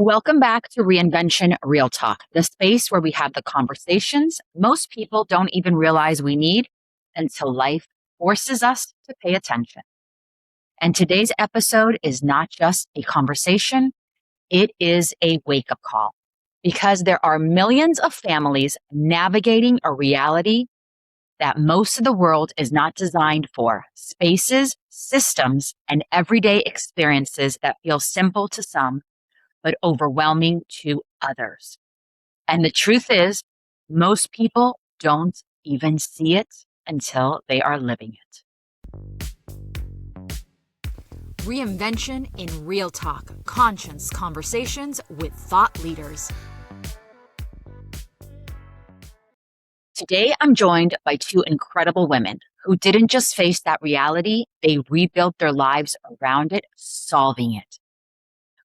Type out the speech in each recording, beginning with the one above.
Welcome back to Reinvention Real Talk, the space where we have the conversations most people don't even realize we need until life forces us to pay attention. And today's episode is not just a conversation, it is a wake up call because there are millions of families navigating a reality that most of the world is not designed for: spaces, systems, and everyday experiences that feel simple to some but overwhelming to others. And the truth is, most people don't even see it until they are living it. Reinvention in Real Talk, conscious conversations with thought leaders. Today, I'm joined by two incredible women who didn't just face that reality, they rebuilt their lives around it, solving it.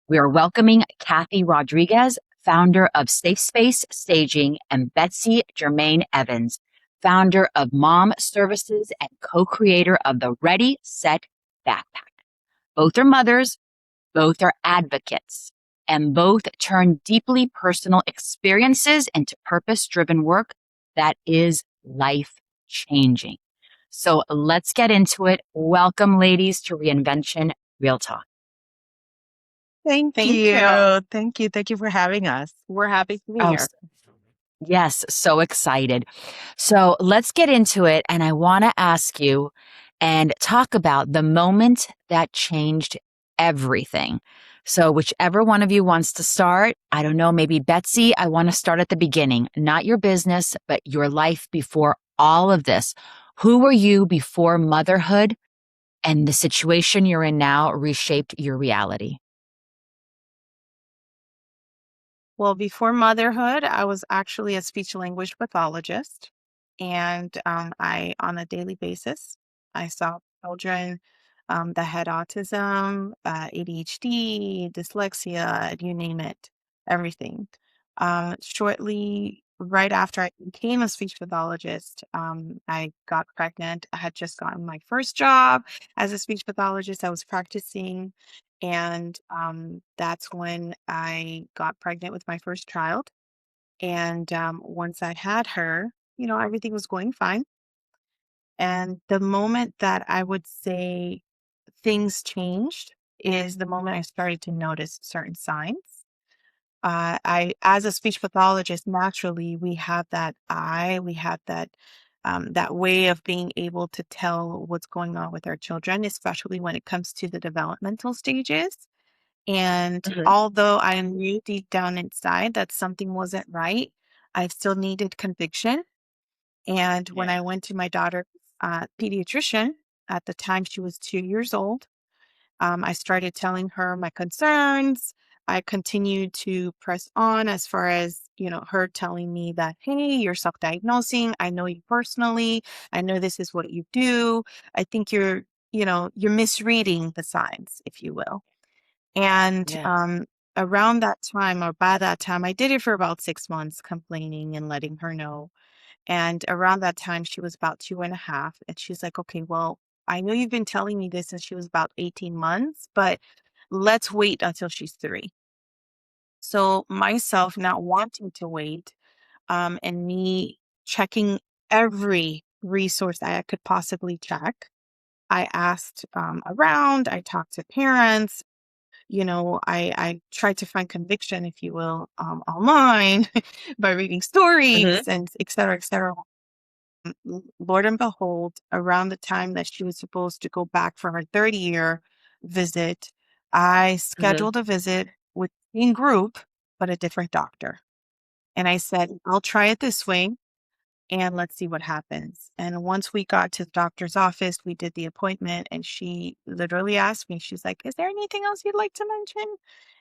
We are welcoming Kathy Rodriguez, founder of Safe Space Staging, and Betsy Germain Evans, founder of Mom Services and co-creator of the Ready, Set, Backpack. Both are mothers, both are advocates, and both turn deeply personal experiences into purpose-driven work that is life-changing. So let's get into it. Welcome, ladies, to Reinvention Real Talk. Thank Thank you. you. Thank you. Thank you for having us. We're happy to be Oh, here. yes, so excited. So let's get into it. And I want to ask you and talk about the moment that changed everything. So whichever one of you wants to start, I don't know, maybe Betsy, I want to start at the beginning, not your business, but your life before all of this. Who were you before motherhood and the situation you're in now reshaped your reality? Well, before motherhood, I was actually a speech language pathologist. And on a daily basis, I saw children that had autism, ADHD, dyslexia, you name it, everything. Shortly, right after I became a speech pathologist, I got pregnant. I had just gotten my first job as a speech pathologist. I was practicing. And that's when I got pregnant with my first child. And once I had her, everything was going fine. And the moment that I would say things changed is the moment I started to notice certain signs. As a speech pathologist, naturally, we have that eye, we have that way of being able to tell what's going on with our children, especially when it comes to the developmental stages. And Mhm. although I knew deep down inside that something wasn't right, I still needed conviction. And when Yeah. I went to my daughter's pediatrician, at the time she was 2 years old, I started telling her my concerns. I continued to press on as far as, her telling me that, hey, you're self-diagnosing. I know you personally. I know this is what you do. I think you're misreading the signs, if you will. And Yes. around that time, or by that time, I did it for about 6 months, complaining and letting her know. And around that time, she was about 2.5. And she's like, okay, well, I know you've been telling me this since she was about 18 months, but let's wait until she's 3. So myself not wanting to wait, and me checking every resource that I could possibly check. I asked around, I talked to parents, I tried to find conviction, if you will, online by reading stories Mhm. and et cetera, et cetera. Lord and behold, around the time that she was supposed to go back for her third year visit, I Mhm. scheduled a visit with in group, but a different doctor. And I said, I'll try it this way and let's see what happens. And once we got to the doctor's office, we did the appointment, and she literally asked me, she's like, is there anything else you'd like to mention?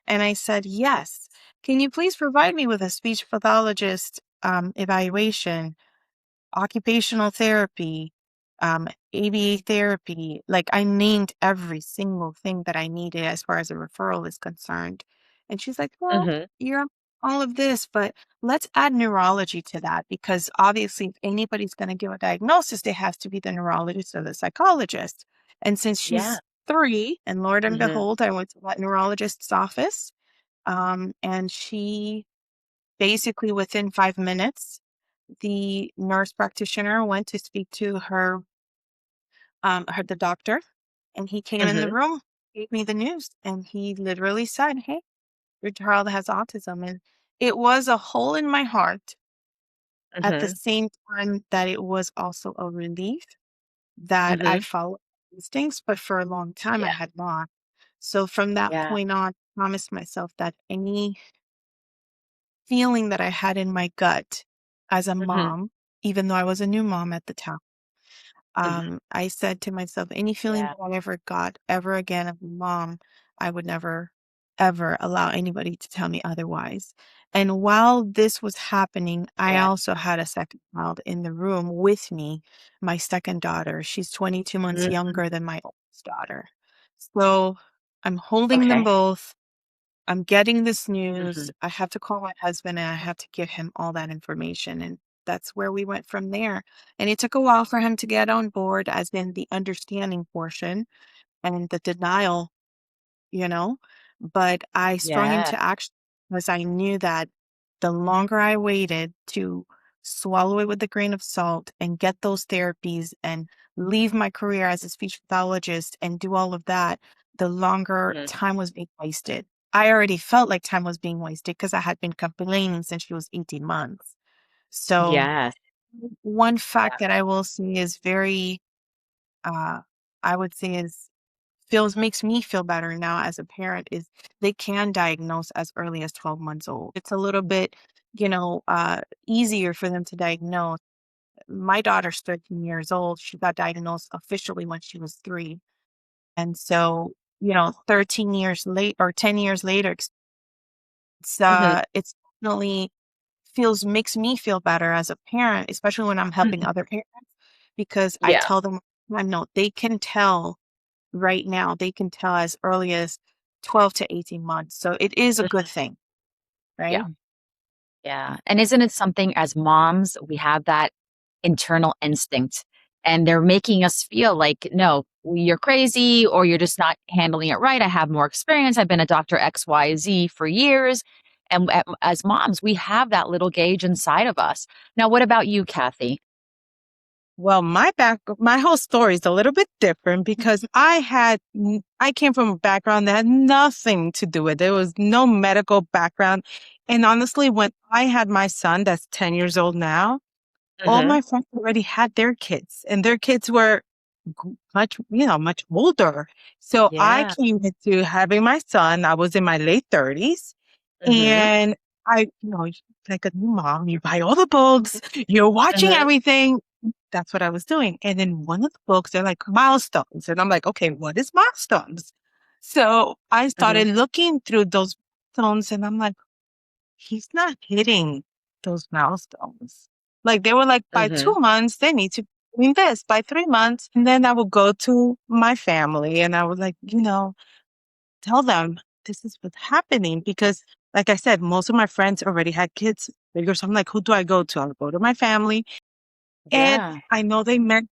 And I said, yes. Can you please provide me with a speech pathologist evaluation, occupational therapy, ABA therapy? Like, I named every single thing that I needed as far as a referral is concerned. And she's like, well, Mhm. you're on all of this, but let's add neurology to that, because obviously if anybody's going to give a diagnosis, it has to be the neurologist or the psychologist. And since Yeah. she's 3, and Lord and Mhm. behold, I went to that neurologist's office, And she basically within 5 minutes, the nurse practitioner went to speak to the doctor, and he came in the Mhm. room, gave me the news, and he literally said, "Hey, your child has autism." And it was a hole in my heart at the Mhm. same time that it was also a relief that I Mhm. followed instincts, but for a long time I Yeah. had not. So from that Yeah. point on, I promised myself that any feeling that I had in my gut as a Mhm. mom, even though I was a new mom at the time, Mhm. I said to myself, any feeling Yeah. that I ever got ever again of a mom, I would never, ever allow anybody to tell me otherwise. And while this was happening, I Yeah. also had a second child in the room with me, my second daughter. She's 22 months Mhm. younger than my oldest daughter. So I'm holding them Okay. both. I'm getting this news. Mhm. I have to call my husband and I have to give him all that information. And that's where we went from there. And it took a while for him to get on board, as in the understanding portion and the denial, you know. But I sprung Yeah. into action because I knew that the longer I waited to swallow it with a grain of salt and get those therapies and leave my career as a speech pathologist and do all of that, the longer Mhm. time was being wasted. I already felt like time was being wasted because I had been complaining since she was 18 months. So, Yes. one Yeah. fact that I will say is very, uh, I would say is feels makes me feel better now as a parent is they can diagnose as early as 12 months old. It's a little bit, easier for them to diagnose. My daughter's 13 years old. She got diagnosed officially when she was 3. And so, 13 years late or 10 years later, Mhm. it's definitely makes me feel better as a parent, especially when I'm helping Mhm. other parents, because I Yeah. tell them, I know they can tell right now, they can tell as early as 12 to 18 months. So it is a good Mhm. thing, Yeah. right? Yeah. And isn't it something as moms, we have that internal instinct and they're making us feel like, no, you're crazy or you're just not handling it right. I have more experience. I've been a doctor XYZ for years. And as moms, we have that little gauge inside of us. Now, what about you, Kathy? Well, my whole story is a little bit different because I came from a background that had nothing to do with it. There was no medical background. And honestly, when I had my son that's 10 years old now, all Hmm. my friends already had their kids and their kids were much older. So I Yeah. came into having my son. I was in my late 30s Hmm. and like a new mom, you buy all the books, you're watching Hmm. everything. That's what I was doing. And in one of the books, they're like milestones. And I'm like, okay, what is milestones? So I Hmm. started looking through those milestones and I'm like, he's not hitting those milestones. Like they were like, by Hmm. 2 months, they need to be doing this by 3 months. And then I would go to my family and I would like, tell them this is what's happening because like I said, most of my friends already had kids bigger. So I'm like, who do I go to? I'll go to my family. And Yeah. I know they meant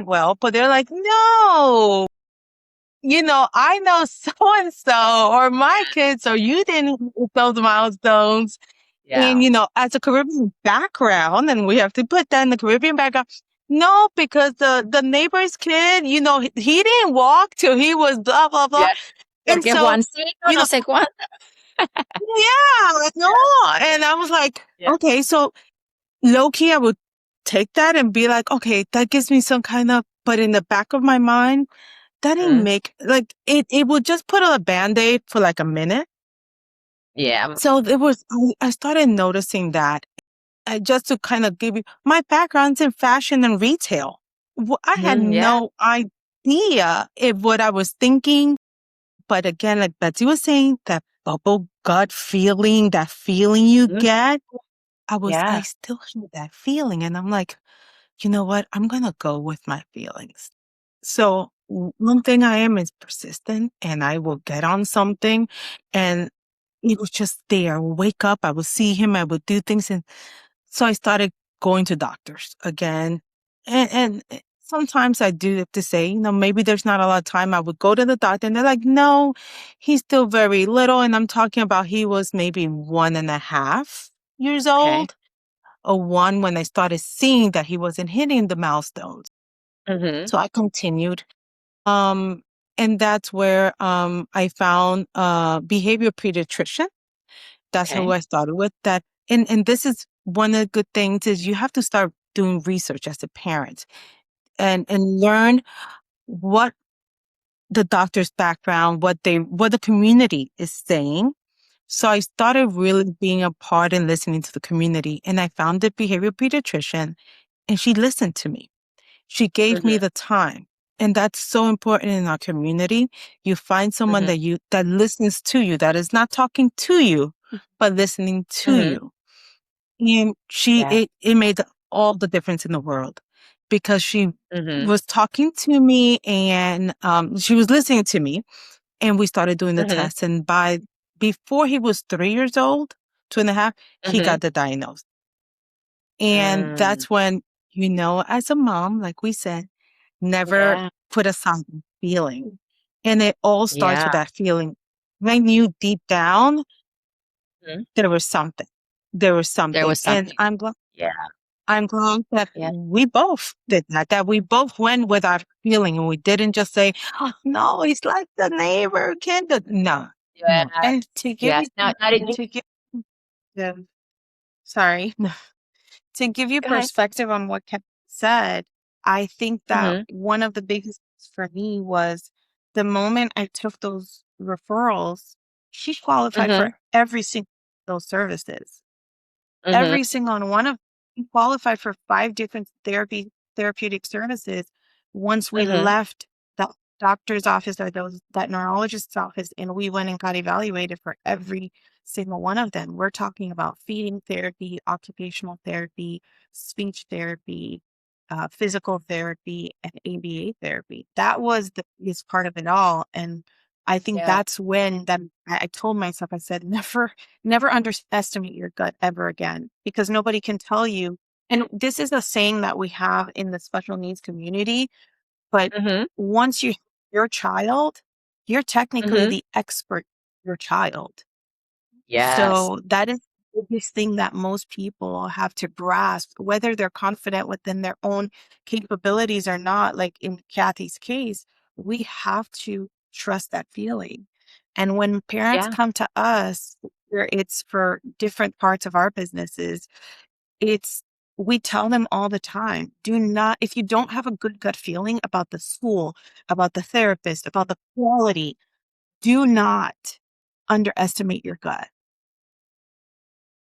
well, but they're like, no, I know so and so or my kids or you didn't hit those milestones. And, Yeah. as a Caribbean background, and we have to put that in the Caribbean background. No, because the neighbor's kid, he didn't walk till he was blah, blah, blah. Yeah. And Porque so, Juan sí, no, you no know, sé cuál. yeah, like, no. And I was like, Yeah. okay, so low key, I would take that and be like, okay, that gives me some kind of, but in the back of my mind, that didn't Mhm. make, like, it would just put on a Band-Aid for like a minute. Yeah. So I started noticing that just to kind of give you my background's in fashion and retail. I had Mhm. Yeah. no idea if what I was thinking, but again, like Betsy was saying, that bubble gut feeling, that feeling you Mhm. get, I Yeah. still had that feeling. And I'm like, you know what? I'm going to go with my feelings. So one thing I am is persistent and I will get on something and it was just there. I would wake up, I would see him, I would do things. And so I started going to doctors again. And sometimes I do have to say, maybe there's not a lot of time. I would go to the doctor and they're like, no, he's still very little. And I'm talking about he was maybe 1.5 years Okay. old or one when I started seeing that he wasn't hitting the milestones. Mhm. So I continued. Um, and that's where I found behavior pediatrician. That's who Okay. I started with. And this is one of the good things is you have to start doing research as a parent and learn what the doctor's background, what the community is saying. So I started really being a part and listening to the community. And I found a behavior pediatrician and she listened to me. She gave me Mhm. the time. And that's so important in our community. You find someone Mhm. that listens to you, that is not talking to you, but listening to Mhm. you. And Yeah. it made all the difference in the world because she Mhm. was talking to me and she was listening to me and we started doing the Mhm. tests. And before he was 3 years old, 2.5, he Mhm. got the diagnosis. And Mm. that's when, as a mom, like we said, never Yeah. put aside the feeling. And it all starts Yeah. with that feeling. I knew deep down Mhm. there was something. There was There something. was And something. Yeah. I'm glad that Yeah. we both did that we both went with our feeling and we didn't just say, oh, no, he's like the neighbor kid. No, no. Yes. And to give Yes. you, Now did you to give, yeah, sorry, to give you go ahead. perspective on what Kevin said, I think that Mhm. one of the biggest things for me was the moment I took those referrals, she qualified Mhm. for every single those services. Mhm. Every single one of we qualified for 5 different therapeutic services once we Mhm. left the doctor's office or that neurologist's office, and we went and got evaluated for every single one of them. We're talking about feeding therapy, occupational therapy, speech therapy, physical therapy, and ABA therapy. That was the biggest part of it all, and I think Yeah. that's when I told myself, I said, never underestimate your gut ever again because nobody can tell you. And this is a saying that we have in the special needs community, but Mhm. once you your child, you're technically Mhm. the expert your child. Yes. So that is the biggest thing that most people have to grasp, whether they're confident within their own capabilities or not. Like in Kathy's case, we have to trust that feeling. And when parents Yeah. come to us, where it's for different parts of our businesses, it's we tell them all the time, do not, if you don't have a good gut feeling about the school, about the therapist, about the quality, do not underestimate your gut.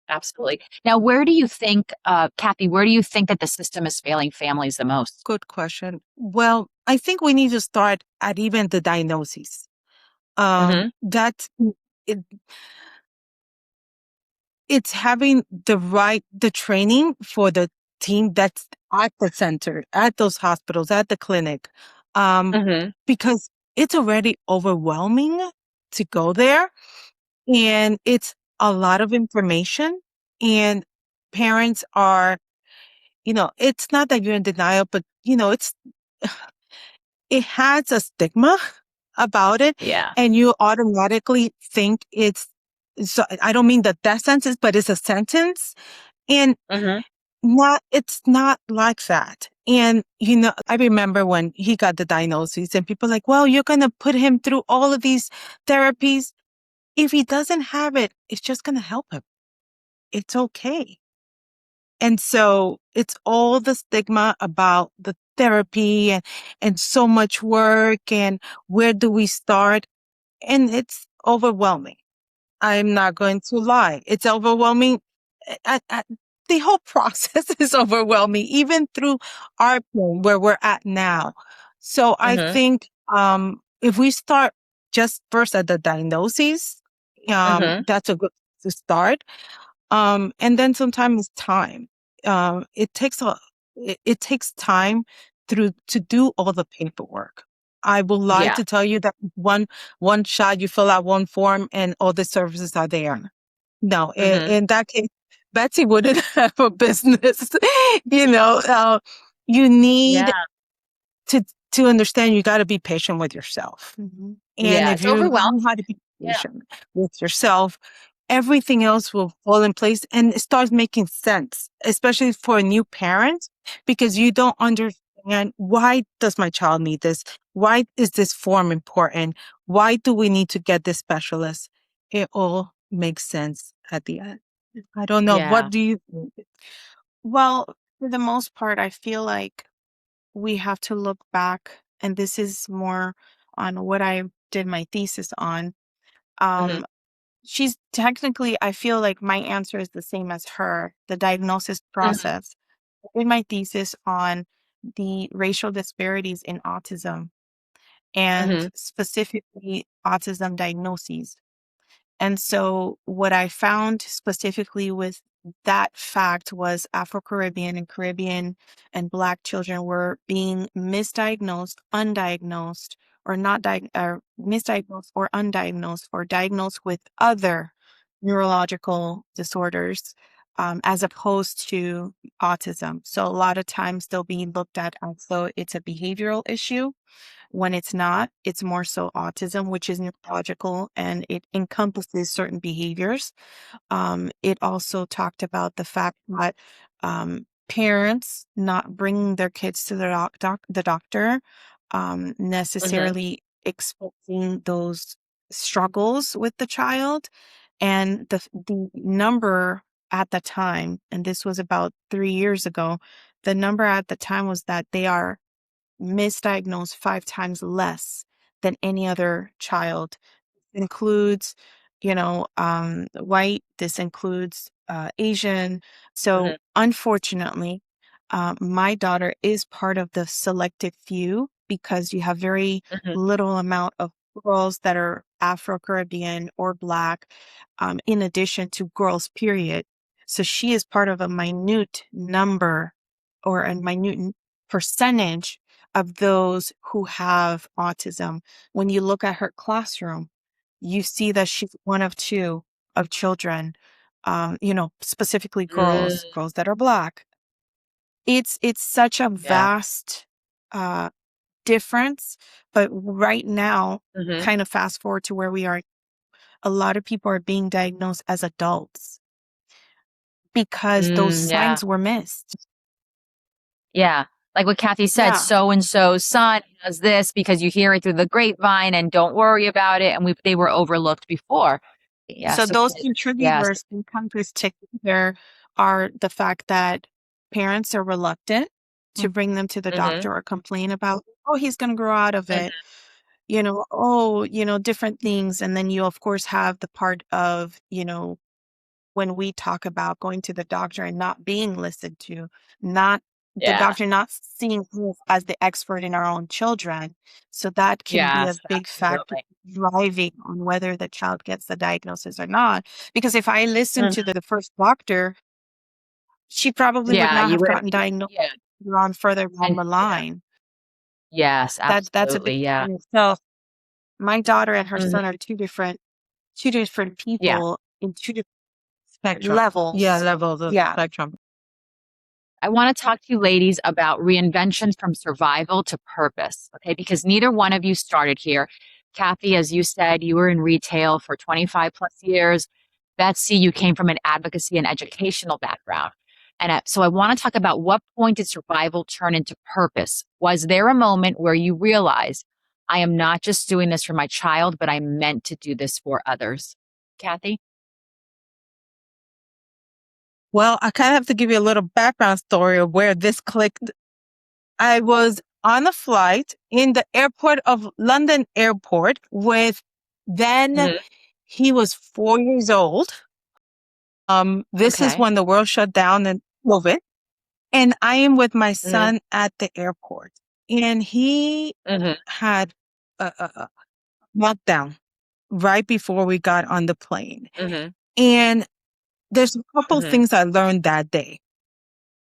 Absolutely. Now, where do you think, Kathy, where do you think that the system is failing families the most? Good question. Well, I think we need to start at even the diagnosis. Mhm. That's it, it's having the training for the team that's at the center, at those hospitals, at the clinic. Um, Mhm. because it's already overwhelming to go there and it's a lot of information and parents are, it's not that you're in denial, but it has a stigma about it, Yeah. and you automatically think so I don't mean the death sentence, but it's a sentence, and Mhm. it's not like that. And, I remember when he got the diagnosis and people like, well, you're going to put him through all of these therapies. If he doesn't have it, it's just going to help him. It's okay. And so it's all the stigma about the therapy and so much work and where do we start? And it's overwhelming. I'm not going to lie. It's overwhelming. The whole process is overwhelming, even through our point where we're at now. So I Mhm. think if we start just first at the diagnosis, Mhm. that's a good to start. And then sometimes time. It takes it takes time to do all the paperwork. I would lie Yeah. to tell you that one shot you fill out one form and all the services are there. No, Mhm. in that case, Betsy wouldn't have a business. You know, uh, you need Yeah. to understand you got to be patient with yourself. Mhm. And Yeah, if it's you overwhelming. know how to be Yeah. patient with yourself, everything else will fall in place and it starts making sense, especially for a new parent, because you don't understand, why does my child need this? Why is this form important? Why do we need to get this specialist? It all makes sense at the end. I don't know. What Yeah. do you think? Well, for the most part, I feel like we have to look back, and this is more on what I did my thesis on. Mhm. Um, she's technically, I feel like my answer is the same as her, the diagnosis Mhm. process. I did my thesis on the racial disparities in autism and Mhm. specifically autism diagnoses. And so, what I found specifically with that fact was Afro Caribbean and Caribbean and Black children were being misdiagnosed, undiagnosed, or not or misdiagnosed or undiagnosed, or diagnosed with other neurological disorders, as opposed to autism. So, a lot of times they'll be looked at as though it's a behavioral issue when it's not. It's more so autism, which is neurological and it encompasses certain behaviors. It also talked about the fact that parents not bringing their kids to the doctor, Mhm. necessarily expecting those struggles with the child. And the number at the time, and this was about 3 years ago, the number at the time was that they are misdiagnosed 5 times less than any other child. Includes, white, this includes Asian. So Mhm. unfortunately, my daughter is part of the selected few because you have very Mhm. little amount of girls that are Afro-Caribbean or Black, in addition to girls, period. So she is part of a minute number or a minute percentage of those who have autism. When you look at her classroom, you see that she's one of two of children, specifically Mm. girls that are Black. It's such a Yeah. vast uh, difference, but right now, Mhm. kind of fast forward to where we are, a lot of people are being diagnosed as adults because those Yeah. signs were missed. Yeah. Like what Kathy said, Yeah. so and so's son has this because you hear it through the grapevine and don't worry about it. And they were overlooked before. Yeah. So So those yes. contributors encompassed together are the fact that parents are reluctant to bring them to the Mhm. doctor or complain about, oh, he's going to grow out of Mhm. it, different things. And then you, of course, have the part of, when we talk about going to the doctor and not being listened to, not the Yeah. doctor not seeing us as the expert in our own children. So that can be a Yes, big factor absolutely. driving on whether the child gets the diagnosis or not. Because if I listened to Mhm. the first doctor, she probably would Yeah, not you have would have gotten diagnosed yeah. on further down And the yeah. line. Yes, That's a big absolutely. Yeah. in itself. My daughter and her Mhm. son are two different Yeah. people in two different Spectrum. Yeah, levels. levels of Yeah. spectrum. I want to talk to you ladies about reinvention from survival to purpose, okay? Because neither one of you started here. Kathy, as you said, you were in retail for 25 plus years. Betsy, you came from an advocacy and educational background. And so I want to talk about what point did survival turn into purpose? Was there a moment where you realized, I am not just doing this for my child, but I'm meant to do this for others? Kathy? Well, I kind of have to give you a little background story of where this clicked. I was on a flight in the airport of London Airport with then Hmm. he was 4 years old. This is Okay. when the world shut down and COVID. And I am with my Hmm. son at the airport. And he Hmm. had a meltdown right before we got on the plane. Hmm. And there's a couple Hmm. things I learned that day.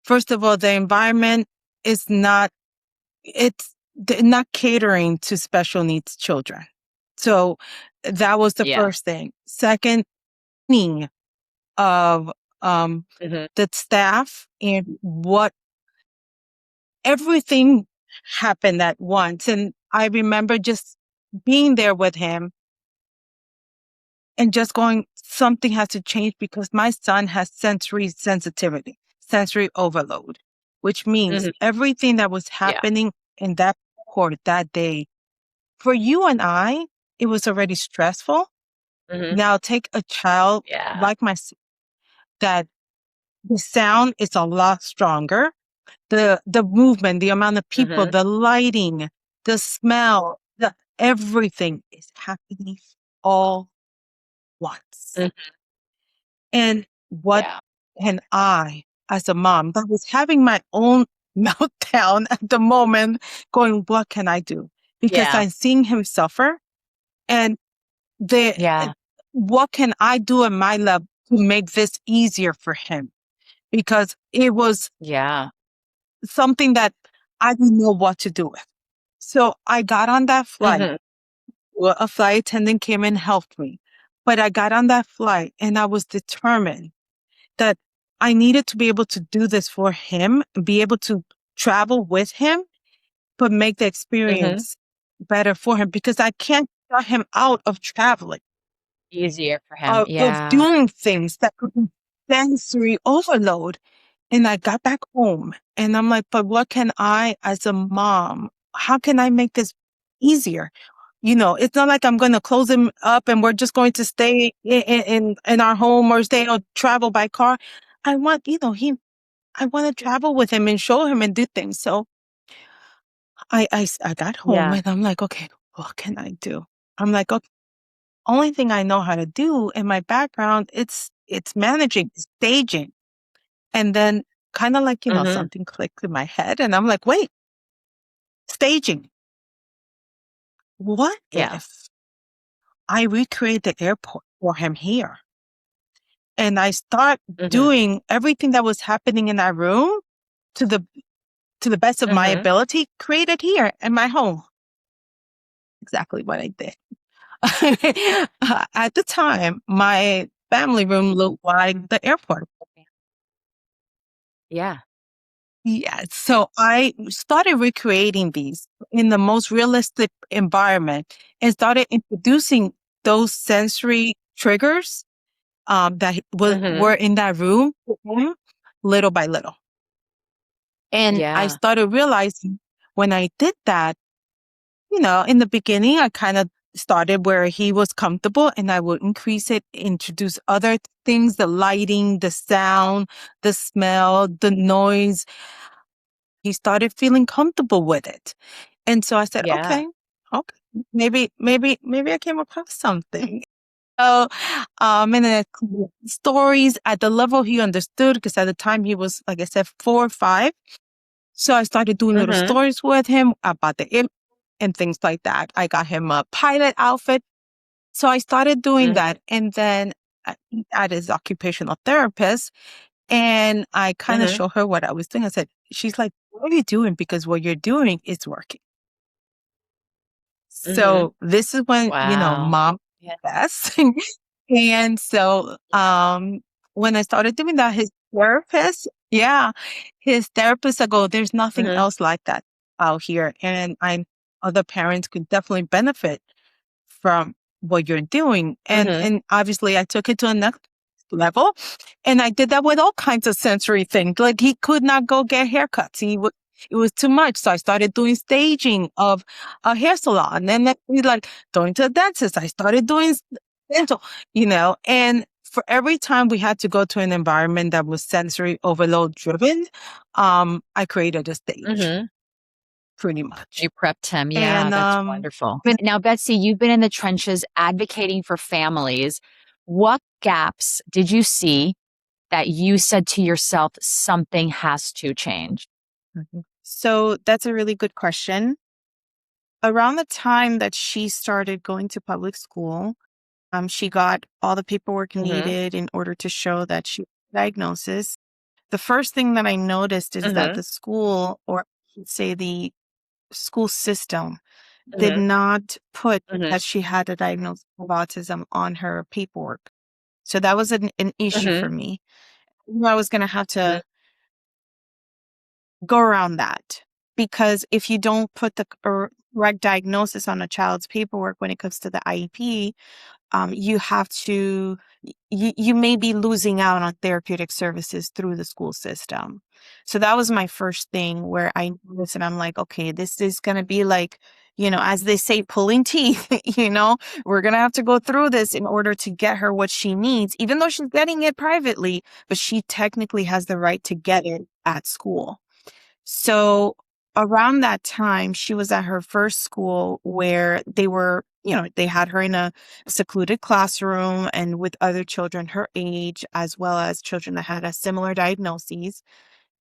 First of all, the environment is not, it's they're not catering to special needs children. So that was the Yeah. first thing. Second, meaning of Hmm. the staff and what everything happened at once. And I remember just being there with him and just going, something has to change because my son has sensory sensitivity, sensory overload, which means Mhm. everything that was Yeah. happening in that court that day, for you and I, it was already stressful. Mhm. Now take a child Yeah. like my son, that the sound is a lot stronger. The movement, the amount of people, Mhm. the lighting, the smell, the everything is happening all once. Mhm. And what Yeah. can I, as a mom, that was having my own meltdown at the moment, going, what can I do? Because Yeah. I'm seeing him suffer, and the Yeah. what can I do in my level to make this easier for him? Because it was Yeah. something that I didn't know what to do with. So I got on that flight. Mhm. Well, a flight attendant came and helped me. But I got on that flight and I was determined that I needed to be able to do this for him, be able to travel with him, but make the Mhm. experience better for him because I can't shut him out of traveling, Easier for him. of Yeah. doing things that could be sensory overload. And I got back home and I'm like, but what can I, as a mom, how can I make this easier? It's not like I'm going to close him up and we're just going to stay in our home or stay or travel by car. I want, I want to travel with him and show him and do things. So I got home Yeah. and I'm like, okay, what can I do? I'm like, okay, only thing I know how to do in my background, it's managing, staging. And then kind of like, Mhm. something clicked in my head and I'm like, wait, staging. What Yeah. if I recreate the airport for him here? And I start Mhm. doing everything that was happening in that room to the to the best of my Mhm. ability, create it here in my home. Exactly what I did. At the time, my family room looked like the airport. Yeah. Yeah. So I started recreating these in the most realistic environment and started introducing those sensory triggers that Mhm. were in that room to him little by little. And I Yeah. started realizing when I did that, in the beginning, I kind of started where he was comfortable and I would increase it, introduce other things, the lighting, the sound, the smell, the noise. He started feeling comfortable with it. And so I said, Yeah. okay, maybe I came across something. So, and then stories at the level he understood, because at the time he was, like I said, 4 or 5. So I started doing little Mhm. stories with him about the air and things like that. I got him a pilot outfit. So I started doing Mhm. that. And then at his occupational therapist, and I kind of Mhm. showed her what I was doing. I said, she's like, what are you doing? Because what you're doing is working. Mhm. So this is when, Wow. mom Yeah. best. And so Yeah. when I started doing that, his therapist said, oh, there's nothing Mhm. else like that out here. And other parents could definitely benefit from what you're doing. And Mhm. and obviously I took it to a next level. And I did that with all kinds of sensory things. Like he could not go get haircuts. It was too much. So I started doing staging of a hair salon. And then we like going to the dentist. I started doing dental, and for every time we had to go to an environment that was sensory overload driven, I created a stage Mhm. pretty much. You prepped him. Yeah, And that's wonderful. Now, Betsy, you've been in the trenches advocating for families. What gaps did you see that you said to yourself, something has to change? Mhm. So that's a really good question. Around the time that she started going to public school, she got all the paperwork Mhm. needed in order to show that she had a diagnosis. The first thing that I noticed is that Mhm. the school, or I should say the school system, did Mhm. not put Mhm. that she had a diagnosis of autism on her paperwork. So that was an issue Mhm. for me. I knew I was going to have Mhm. to go around that. because if you don't put the correct diagnosis on a child's paperwork when it comes to the IEP, you have to, you may be losing out on therapeutic services through the school system. So that was my first thing where I noticed, and I'm like, okay, this is going to be like, as they say, pulling teeth, we're going to have to go through this in order to get her what she needs, even though she's getting it privately, but she technically has the right to get it at school. So around that time, she was at her first school where they were, they had her in a secluded classroom and with other children her age, as well as children that had a similar diagnoses.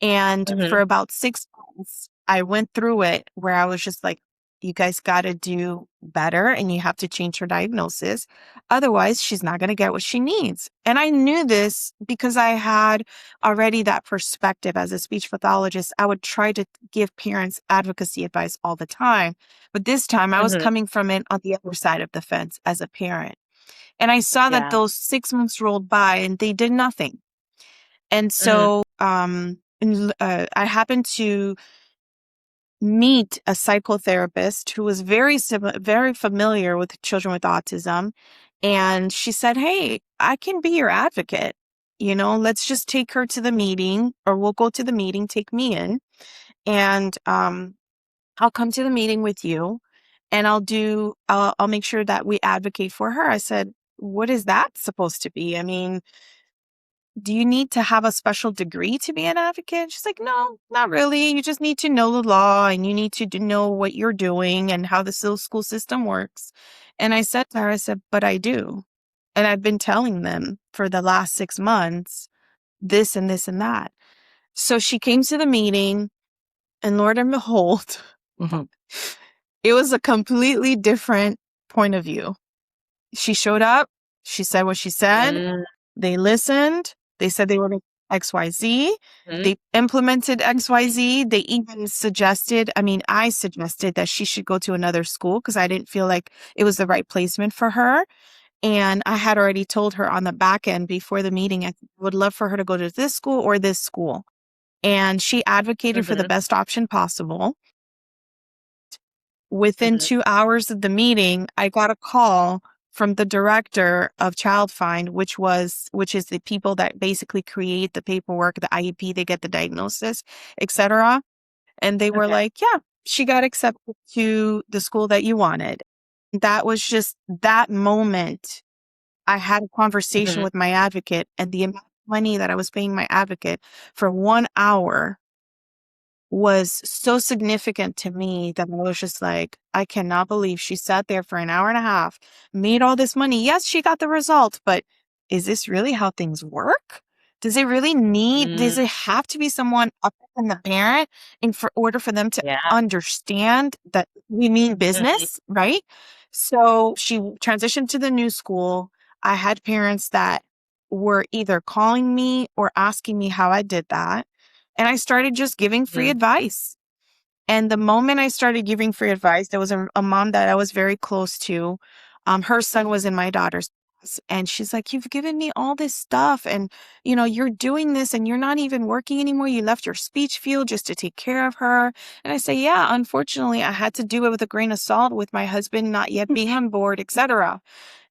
And for Mhm. about 6 months, I went through it where I was just like, you guys got to do better and you have to change her diagnosis. Otherwise, she's not going to get what she needs. And I knew this because I had already that perspective as a speech pathologist. I would try to give parents advocacy advice all the time. But this time I was Mhm. coming from it on the other side of the fence as a parent. And I saw that Yeah. those 6 months rolled by and they did nothing. And Mhm. so I happened to meet a psychotherapist who was very familiar with children with autism. And she said, hey, I can be your advocate. Let's just take her to the meeting, or we'll go to the meeting, take me in, and I'll come to the meeting with you and I'll make sure that we advocate for her. I said, what is that supposed to be? I mean, do you need to have a special degree to be an advocate? She's like, no, not really. You just need to know the law and you need to know what you're doing and how the school system works. And I said to her, I said, but I do. And I've been telling them for the last 6 months, this and this and that. So she came to the meeting and Lord and behold, it was a completely different point of view. She showed up. She said what she said. Mhm. They listened. They said they were going to XYZ. Mhm. They implemented XYZ. They even suggested, I suggested that she should go to another school because I didn't feel like it was the right placement for her. And I had already told her on the back end before the meeting, I would love for her to go to this school or this school. And she advocated for the Mhm. best option possible. Within Mhm. 2 hours of the meeting, I got a call from the director of Child Find, which is the people that basically create the paperwork, the IEP, they get the diagnosis, etc. And they were Okay. like, yeah, she got accepted to the school that you wanted. That was just that moment. I had a conversation Mhm. with my advocate, and the amount of money that I was paying my advocate for 1 hour was so significant to me that I was just like, I cannot believe she sat there for an hour and a half, made all this money. Yes, she got the result, but is this really how things work? Does Mm. it have to be someone other than the parent in for order for them to Yeah. understand that we mean Mhm. business, right? So she transitioned to the new school. I had parents that were either calling me or asking me how I did that. And I started just giving free Mhm. advice. And the moment I started giving free advice, there was a mom that I was very close to. Her son was in my daughter's class, and she's like, you've given me all this stuff, and you're doing this, and you're not even working anymore. You left your speech field just to take care of her. And I say, yeah, unfortunately, I had to do it with a grain of salt, with my husband not yet being on board, etc.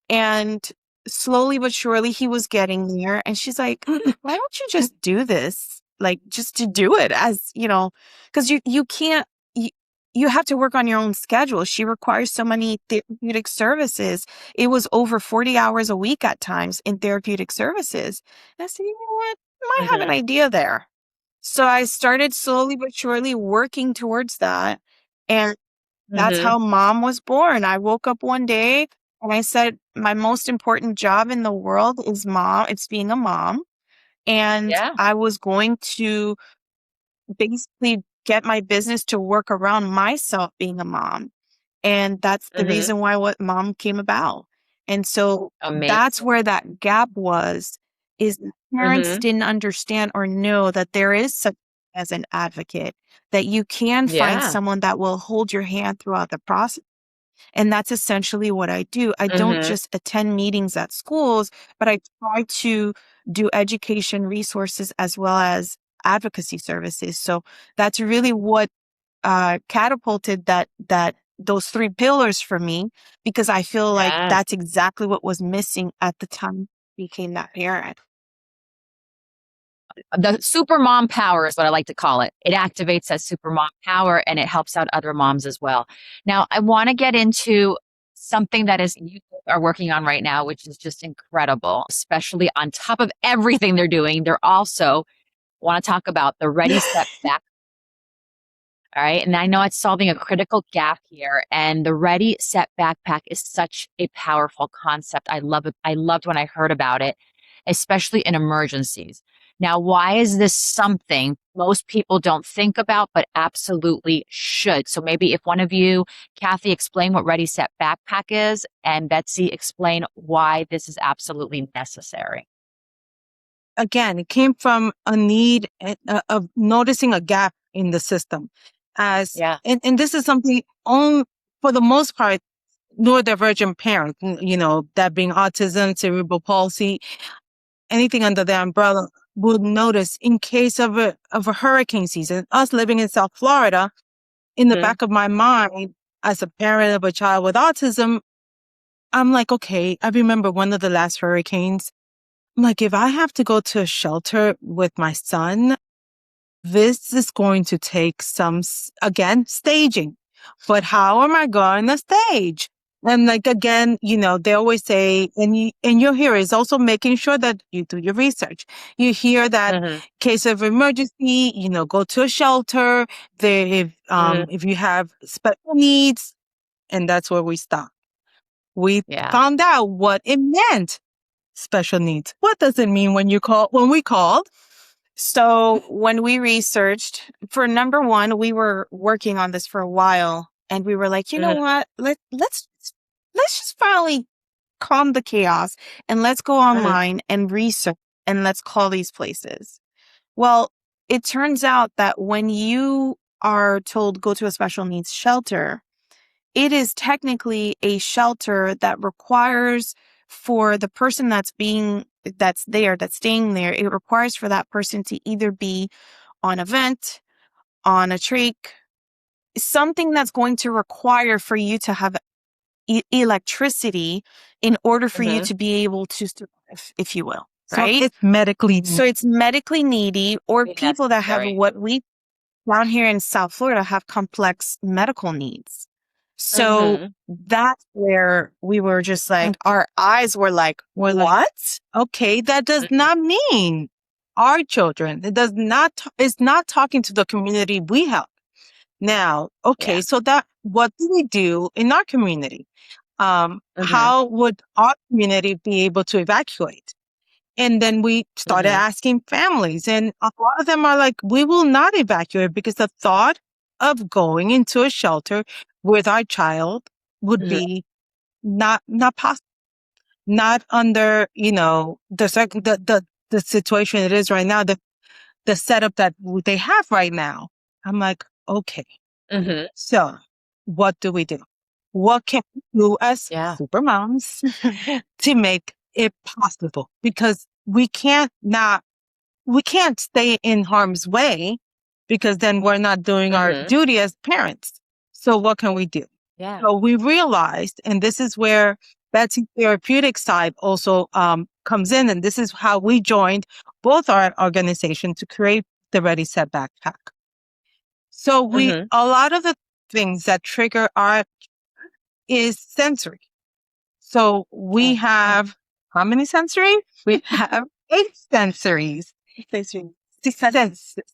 And slowly but surely, he was getting there. And she's like, why don't you just do this? Like, just to do it because you can't, you, you have to work on your own schedule. She requires so many therapeutic services. It was over 40 hours a week at times in therapeutic services. And I said, you know what? I might have an Mhm. idea there. So I started slowly but surely working towards that. And that's Mhm. how mom was born. I woke up one day and I said, my most important job in the world is mom. It's being a mom. And Yeah. I was going to basically get my business to work around myself being a mom. And that's the Mhm. reason why what mom came about. And so that's Amazing. where that gap was, is that parents Mhm. didn't understand or know that there is such as an advocate, that you can find Yeah. someone that will hold your hand throughout the process. And that's essentially what I do. I don't Mhm. just attend meetings at schools, but I try to do education resources as well as advocacy services. So that's really what catapulted those 3 pillars for me, because I feel like Yes. that's exactly what was missing at the time I became that parent. The super mom power is what I like to call it. It activates that super mom power and it helps out other moms as well. Now, I want to get into something that is you are working on right now, which is just incredible, especially on top of everything they're doing. They're also want to talk about the Ready Set Back. All right. And I know it's solving a critical gap here. And the Ready Set Backpack is such a powerful concept. I love it. I loved when I heard about it, especially in emergencies. Now, why is this something most people don't think about, but absolutely should? So maybe if one of you, Kathy, explain what Ready Set Backpack is, and Betsy, explain why this is absolutely necessary. Again, it came from a need of noticing a gap in the system. Yeah. And this is something for the most part, neurodivergent parents, that being autism, cerebral palsy, anything under the umbrella, would notice in case of a hurricane season. Us living in South Florida, in the back of my mind, as a parent of a child with autism, I'm like, okay, I remember one of the last hurricanes. I'm like, if I have to go to a shelter with my son, this is going to take some, again, staging. But how am I going to stage? And like, again, they always say, and you'll hear is also making sure that you do your research. You hear that case of emergency, go to a shelter. If you have special needs, and that's where we stop. We found out what it meant. Special needs. What does it mean when we called? So when we researched, for number one, we were working on this for a while, and we were like, you know what? Let's just finally calm the chaos and let's go online and research and let's call these places. Well, it turns out that when you are told go to a special needs shelter, it is technically a shelter that requires for the person that's staying there, it requires for that person to either be on a vent, on a trach, something that's going to require for you to have electricity in order for you to be able to survive, if you will. Right? So it's medically needy, or people that have what we down here in South Florida have complex medical needs. So that's where we were just like, our eyes were like, what? Okay, that does not mean our children. It does not, it's not talking to the community we help. Now, okay, so what do we do in our community? How would our community be able to evacuate? And then we started asking families, and a lot of them are like, we will not evacuate because the thought of going into a shelter with our child would be not possible. Not under, the situation it is right now, the setup that they have right now. I'm like, okay, so what do we do? What can we do as super moms to make it possible? Because we can't stay in harm's way, because then we're not doing our duty as parents. So what can we do? Yeah. So we realized, and this is where Betsy therapeutic side also comes in, and this is how we joined both our organization to create the Ready Set Backpack. So a lot of the things that trigger our is sensory. So we have how many sensory? We have 8 sensories.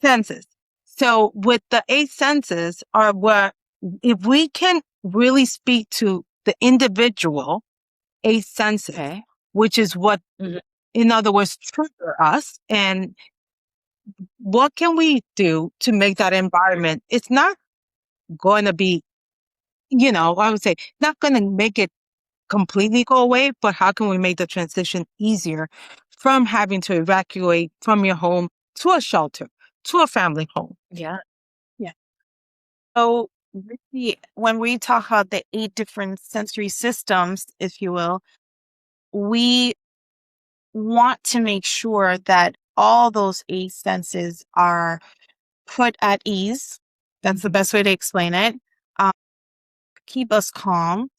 Senses. So with the 8 senses are what, if we can really speak to the individual 8 senses, which is what, in other words, trigger us, and what can we do to make that environment? It's not going to be, I would say, not going to make it completely go away, but how can we make the transition easier from having to evacuate from your home to a shelter, to a family home? Yeah. So really, when we talk about the 8 different sensory systems, if you will, we want to make sure that all those 8 senses are put at ease That's the best way to explain it. Um, Keep us calm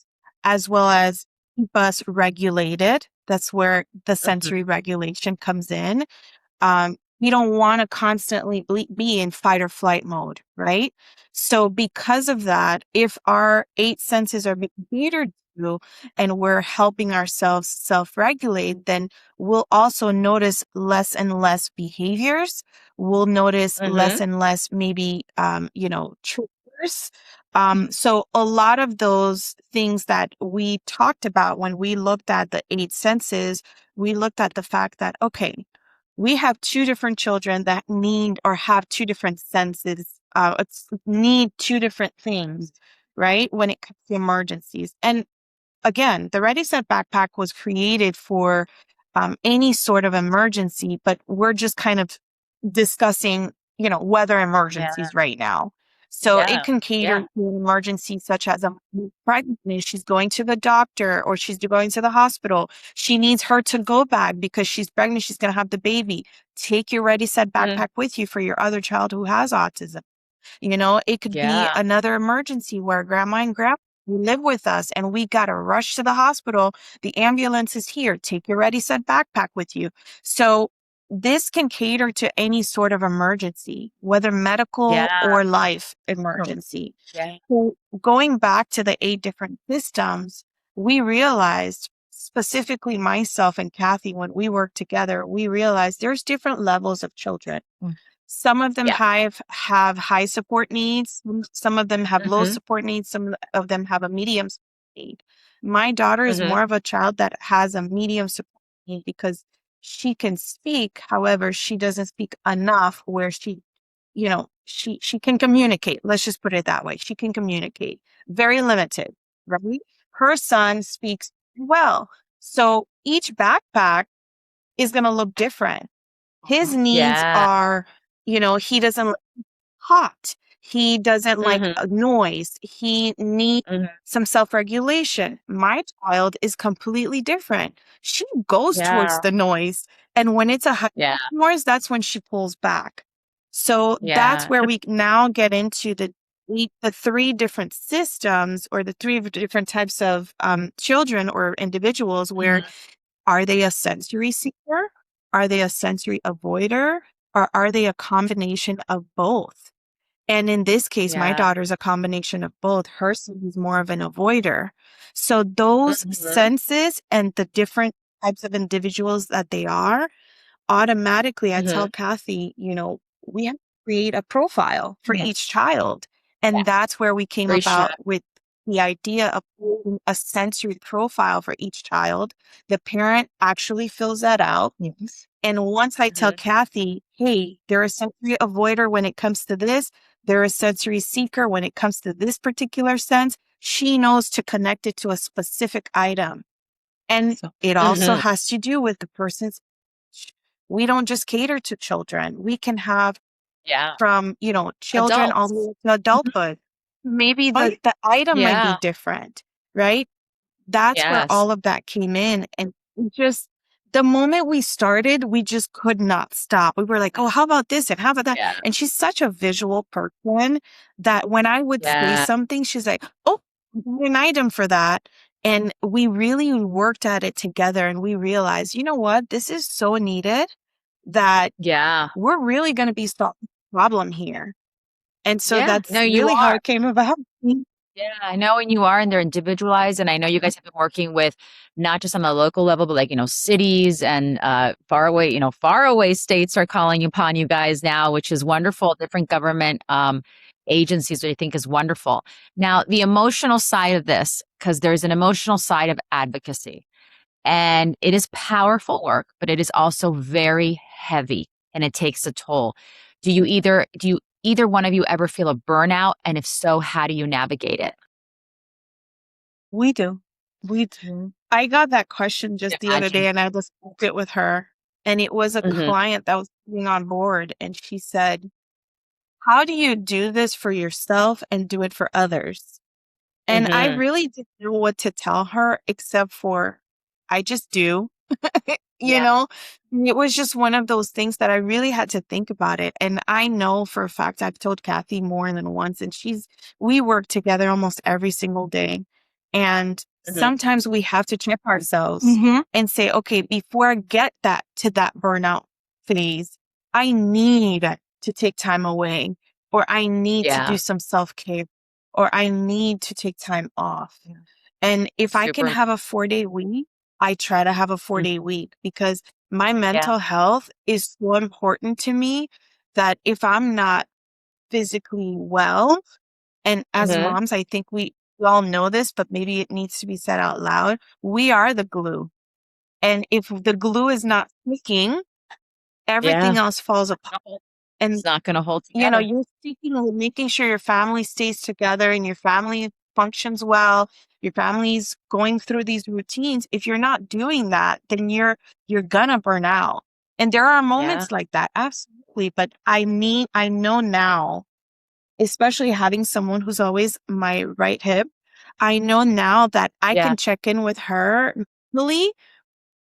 as well as keep us regulated. That's where the sensory regulation comes in. We don't want to constantly be in fight or flight mode, right? So because of that, if our 8 senses are being catered to and we're helping ourselves self-regulate, then we'll also notice less and less behaviors. We'll notice less and less maybe, triggers. So a lot of those things that we talked about when we looked at the 8 senses, we looked at the fact that, okay, we have 2 different children that need or have 2 different senses, need 2 different things, right? When it comes to emergencies. And again, the Ready Set Backpack was created for any sort of emergency, but we're just kind of discussing, weather emergencies right now. So it can cater to an emergency such as a pregnant, she's going to the doctor or she's going to the hospital. She needs her to-go bag because she's pregnant. She's going to have the baby. Take your Ready Set Backpack with you for your other child who has autism. It could be another emergency where grandma and grandpa live with us and we got to rush to the hospital. The ambulance is here. Take your Ready Set Backpack with you. So this can cater to any sort of emergency, whether medical or life emergency. So going back to the 8 different systems, we realized, specifically myself and Kathy, when we worked together, we realized there's different levels of children. Some of them have high support needs. Some of them have low support needs. Some of them have a medium support need. My daughter is more of a child that has a medium support need because she can speak. However, she doesn't speak enough where she can communicate. Let's just put it that way. She can communicate. Very limited, right? Her son speaks well. So each backpack is going to look different. His needs are, he doesn't like hot. He doesn't like a noise. He needs some self-regulation. My child is completely different. She goes towards the noise. And when it's a high noise, that's when she pulls back. So that's where we now get into the 3 different systems or the 3 different types of children or individuals where are they a sensory seeker? Are they a sensory avoider? Or are they a combination of both? And in this case, my daughter's a combination of both. Her son is more of an avoider. So those senses and the different types of individuals that they are, automatically, I tell Kathy, we have to create a profile for each child. And that's where we came about with the idea of creating a sensory profile for each child. The parent actually fills that out. And once I tell Kathy, hey, they're a sensory avoider when it comes to this, they're a sensory seeker when it comes to this particular sense, she knows to connect it to a specific item. And it also has to do with the person's age. We don't just cater to children. We can have from, children all the way to adulthood. Maybe the item might be different, right? That's where all of that came in. And just the moment we started, we just could not stop. We were like, oh, how about this? And how about that? And she's such a visual person that when I would say something, she's like, oh, an item for that. And we really worked at it together and we realized, you know what? This is so needed that we're really going to be solving the problem here. And so that's really how it came about. Yeah, I know, and you are, and they're individualized. And I know you guys have been working with not just on the local level, but like, cities and far away states are calling upon you guys now, which is wonderful. Different government agencies, which I think is wonderful. Now, the emotional side of this, because there's an emotional side of advocacy, and it is powerful work, but it is also very heavy and it takes a toll. Do you either one of you ever feel a burnout? And if so, how do you navigate it? We do. We do. I got that question just the other day and I discussed it with her. And it was a client that was being on board. And she said, how do you do this for yourself and do it for others? And I really didn't know what to tell her except for I just do. You Yeah. know, it was just one of those things that I really had to think about it. And I know for a fact I've told Kathy more than once, and we work together almost every single day. And Mhm. sometimes we have to check ourselves Mhm. and say, okay, before I get to that burnout phase, I need to take time away, or I need to do Yeah. some self-care, or I need to take time off. Yeah. And if I can Super. have a 4-day week, I try to have a Mm. 4-day week, because my Yeah. mental health is so important to me that if I'm not physically well, and as Mhm. moms, I think we all know this, but maybe it needs to be said out loud. We are the glue. And if the glue is not sticking, everything Yeah. else falls apart. And It's not gonna hold together. you're speaking of making sure your family stays together and your family functions well, your family's going through these routines. If you're not doing that, then you're gonna burn out. And there are Yeah. moments like that, absolutely. But I know now, especially having someone who's always my right hip, I know now that I Yeah. can check in with her mentally,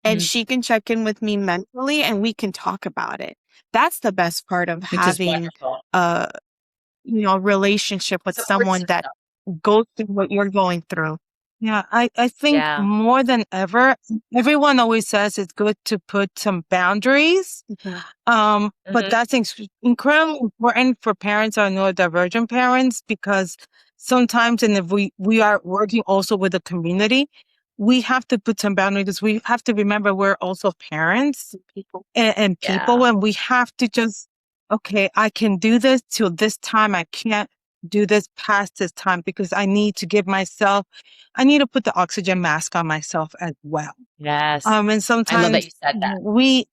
and Mhm. she can check in with me mentally, and we can talk about it. That's the best part of Which is having wonderful. a relationship with Support someone that system. goes through what you're going through. Yeah, I think Yeah. more than ever, everyone always says it's good to put some boundaries. But Mhm. that's incredibly important for parents or neurodivergent parents, because sometimes, and if we are working also with the community, we have to put some boundaries. We have to remember we're also parents People. and people, Yeah. and we have to just, okay, I can do this till this time. I can't do this past this time, because I need to put the oxygen mask on myself as well. Yes. And I love that sometimes you said that.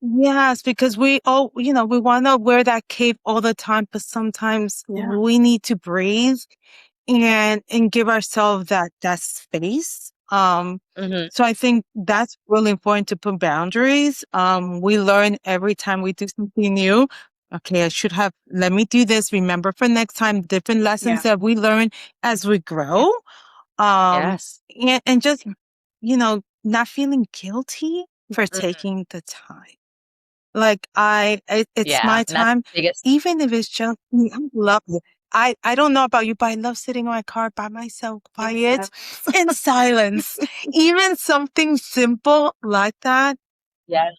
yes, because we want to wear that cape all the time, but sometimes Yeah. we need to breathe and give ourselves that space. Mhm. So I think that's really important, to put boundaries. We learn every time we do something new. Okay, let me do this. Remember for next time, different lessons Yeah. that we learn as we grow. Um, Yes. and just, not feeling guilty for Mhm. taking the time. Like it's Yeah. my And that's time, the biggest. even if it's just me. I love it. I don't know about you, but I love sitting in my car by myself, quiet, in silence. Even something simple like that Yeah.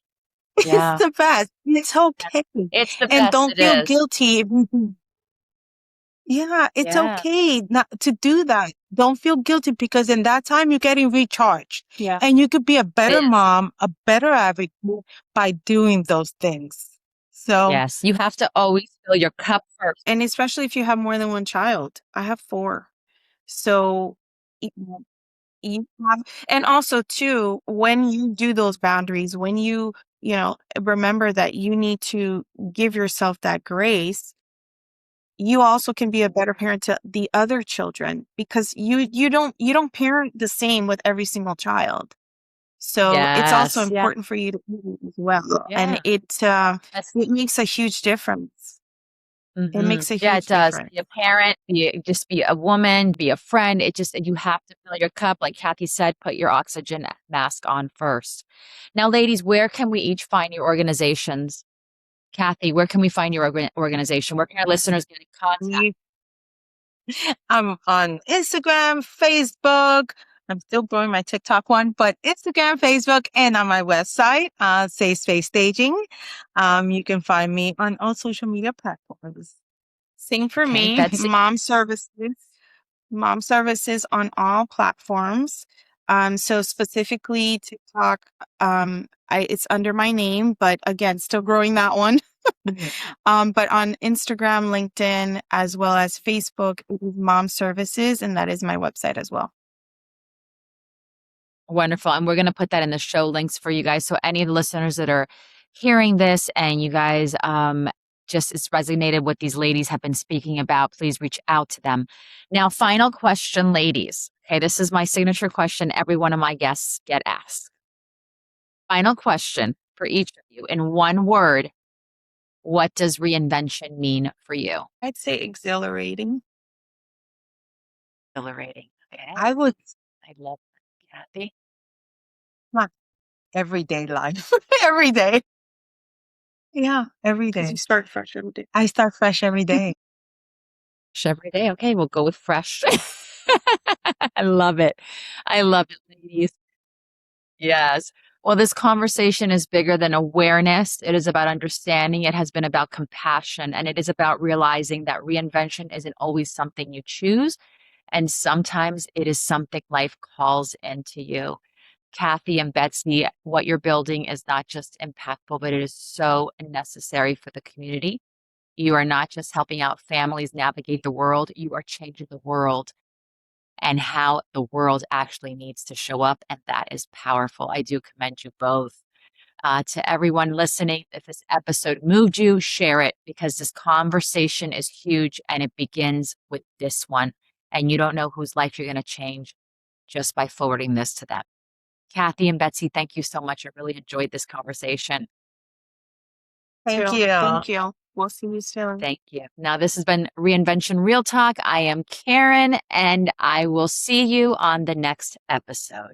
is Yeah. the best. It's Yeah. okay. It's the And best. don't It feel is. guilty if you do. Yeah, it's Yeah. okay not to do that. Don't feel guilty, because in that time you're getting recharged. Yeah. And you could be a It better is. mom, a better advocate by doing those things. So Yes. You have to always fill your cup first. And especially if you have more than one child. I have 4. So y- you have, and also too, when you do those boundaries, when remember that you need to give yourself that grace, you also can be a better parent to the other children, because you don't parent the same with every single child. So it's also Yes. Yeah. important for you to do it as well. And Yeah. That's it makes a huge difference. It Mhm. makes a Yeah, it huge does. difference. Be a parent, just be a woman, be a friend. You have to fill your cup. Like Kathy said, put your oxygen mask on first. Now, ladies, where can we each find your organizations? Kathy, where can we find your organization? Where can our listeners get in contact? you, I'm on Instagram, Facebook. I'm still growing my TikTok one, but Instagram, Facebook, and on my website, Safe Space Staging. You can find me on all social media platforms. Same for Okay, me. Betsy. Mom services on all platforms. So specifically TikTok, it's under my name, but again, still growing that one. But on Instagram, LinkedIn, as well as Facebook, it is Mom Services, and that is my website as well. Wonderful. And we're going to put that in the show links for you guys. So any of the listeners that are hearing this and you guys just it's resonated what these ladies have been speaking about, please reach out to them. Now, final question, ladies. Okay, this is my signature question every one of my guests get asked. Final question for each of you. In one word, what does reinvention mean for you? I'd say exhilarating. Exhilarating. Okay. I would I love that. Kathy. everyday life. Every day. Yeah, every 'Cause day. you start fresh every day. I start fresh every day. Every day. Okay, we'll go with fresh. I love it. I love it, ladies. Yes. Well, this conversation is bigger than awareness. It is about understanding. It has been about compassion, and it is about realizing that reinvention isn't always something you choose. And sometimes it is something life calls into you. Kathy and Betsy, what you're building is not just impactful, but it is so necessary for the community. You are not just helping out families navigate the world, you are changing the world and how the world actually needs to show up. And that is powerful. I do commend you both. To everyone listening, if this episode moved you, share it because this conversation is huge and it begins with this one. And you don't know whose life you're going to change just by forwarding this to them. Kathy and Betsy, thank you so much. I really enjoyed this conversation. Thank So, you. thank you. We'll see you soon. Thank you. Now, this has been Reinvention Real Talk. I am Karen, and I will see you on the next episode.